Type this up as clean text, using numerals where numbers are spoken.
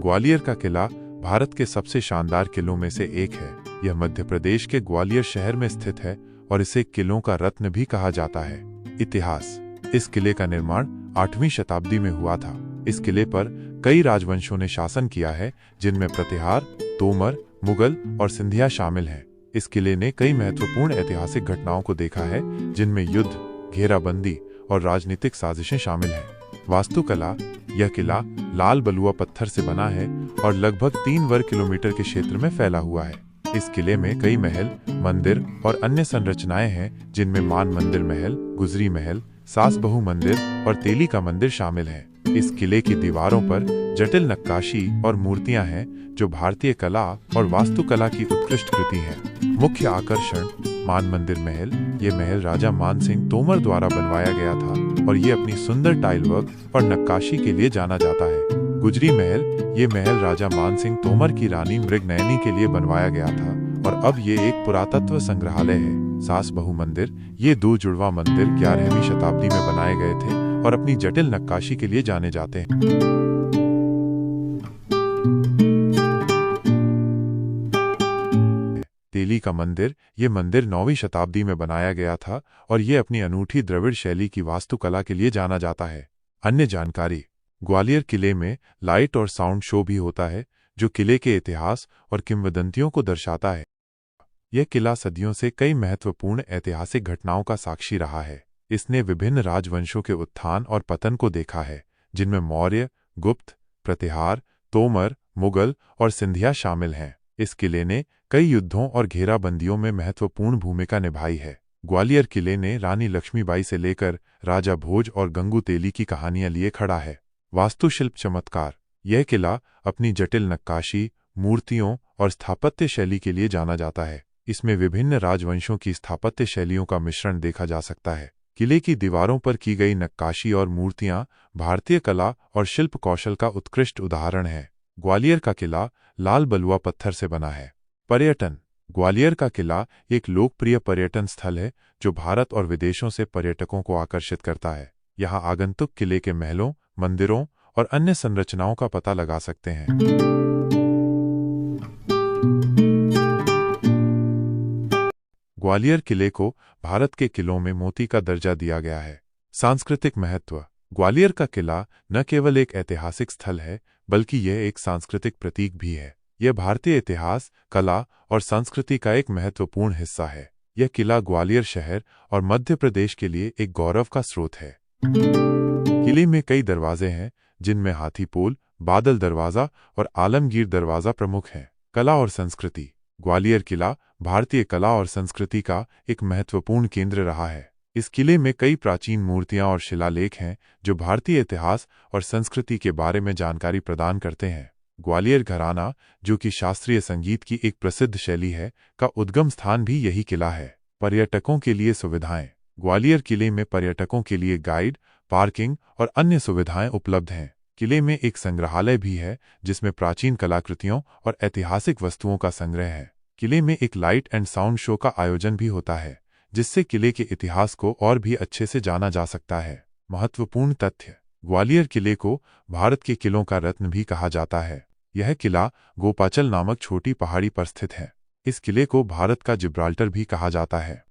ग्वालियर का किला भारत के सबसे शानदार किलों में से एक है। यह मध्य प्रदेश के ग्वालियर शहर में स्थित है और इसे किलों का रत्न भी कहा जाता है। इतिहास: इस किले का निर्माण 8वीं शताब्दी में हुआ था। इस किले पर कई राजवंशों ने शासन किया है, जिनमें प्रतिहार, तोमर, मुगल और सिंधिया शामिल हैं। इस किले ने कई महत्वपूर्ण ऐतिहासिक घटनाओं को देखा है, जिनमें युद्ध, घेराबंदी और राजनीतिक साजिशें शामिल हैं। वास्तुकला: यह किला लाल बलुआ पत्थर से बना है और लगभग 3 वर्ग किलोमीटर के क्षेत्र में फैला हुआ है। इस किले में कई महल, मंदिर और अन्य संरचनाएं हैं, जिनमें मान मंदिर महल, गुजरी महल, सास बहू मंदिर और तेली का मंदिर शामिल हैं। इस किले की दीवारों पर जटिल नक्काशी और मूर्तियां हैं, जो भारतीय कला और वास्तुकला की उत्कृष्ट कृति हैं। मुख्य आकर्षण: मान मंदिर महल। ये महल राजा मान सिंह तोमर द्वारा बनवाया गया था और ये अपनी सुंदर टाइल वर्क और नक्काशी के लिए जाना जाता है। गुजरी महल: ये महल राजा मान सिंह तोमर की रानी मृगनयनी के लिए बनवाया गया था और अब ये एक पुरातत्व संग्रहालय है। सास बहू मंदिर: ये 2 जुड़वा मंदिर 11वीं शताब्दी में बनाए गए थे और अपनी जटिल नक्काशी के लिए जाने जाते हैं। तेली का मंदिर: ये मंदिर 9वीं शताब्दी में बनाया गया था और ये अपनी अनूठी द्रविड़ शैली की वास्तुकला के लिए जाना जाता है। अन्य जानकारी: ग्वालियर किले में लाइट और साउंड शो भी होता है, जो किले के इतिहास और किंवदंतियों को दर्शाता है। यह किला सदियों से कई महत्वपूर्ण ऐतिहासिक घटनाओं का साक्षी रहा है। इसने विभिन्न राजवंशों के उत्थान और पतन को देखा है, जिनमें मौर्य, गुप्त, प्रतिहार, तोमर, मुगल और सिंधिया शामिल हैं। इस किले ने कई युद्धों और घेराबंदियों में महत्वपूर्ण भूमिका निभाई है। ग्वालियर किले ने रानी लक्ष्मीबाई से लेकर राजा भोज और गंगू तेली की कहानियां लिए खड़ा है। वास्तुशिल्प चमत्कार: यह किला अपनी जटिल नक्काशी, मूर्तियों और स्थापत्य शैली के लिए जाना जाता है। इसमें विभिन्न राजवंशों की स्थापत्य शैलियों का मिश्रण देखा जा सकता है। किले की दीवारों पर की गई नक्काशी और मूर्तियां भारतीय कला और शिल्प कौशल का उत्कृष्ट उदाहरण है। ग्वालियर का किला लाल बलुआ पत्थर से बना है। पर्यटन: ग्वालियर का किला एक लोकप्रिय पर्यटन स्थल है, जो भारत और विदेशों से पर्यटकों को आकर्षित करता है। यहाँ आगंतुक किले के महलों, मंदिरों और अन्य संरचनाओं का पता लगा सकते हैं। ग्वालियर किले को भारत के किलों में मोती का दर्जा दिया गया है। सांस्कृतिक महत्व: ग्वालियर का किला न केवल एक ऐतिहासिक स्थल है, बल्कि यह एक सांस्कृतिक प्रतीक भी है। यह भारतीय इतिहास, कला और संस्कृति का एक महत्वपूर्ण हिस्सा है। यह किला ग्वालियर शहर और मध्य प्रदेश के लिए एक गौरव का स्रोत है। किले में कई दरवाजे हैं, जिनमें हाथीपोल, बादल दरवाजा और आलमगीर दरवाजा प्रमुख हैं। कला और संस्कृति: ग्वालियर किला भारतीय कला और संस्कृति का एक महत्वपूर्ण केंद्र रहा है। इस किले में कई प्राचीन मूर्तियां और शिलालेख हैं, जो भारतीय इतिहास और संस्कृति के बारे में जानकारी प्रदान करते हैं। ग्वालियर घराना, जो कि शास्त्रीय संगीत की एक प्रसिद्ध शैली है, का उद्गम स्थान भी यही किला है। पर्यटकों के लिए सुविधाएं: ग्वालियर किले में पर्यटकों के लिए गाइड, पार्किंग और अन्य सुविधाएं उपलब्ध हैं। किले में एक संग्रहालय भी है, जिसमें प्राचीन कलाकृतियों और ऐतिहासिक वस्तुओं का संग्रह है। किले में एक लाइट एंड साउंड शो का आयोजन भी होता है, जिससे किले के इतिहास को और भी अच्छे से जाना जा सकता है। महत्वपूर्ण तथ्य: ग्वालियर किले को भारत के किलों का रत्न भी कहा जाता है। यह किला गोपाचल नामक छोटी पहाड़ी पर स्थित है। इस किले को भारत का जिब्राल्टर भी कहा जाता है।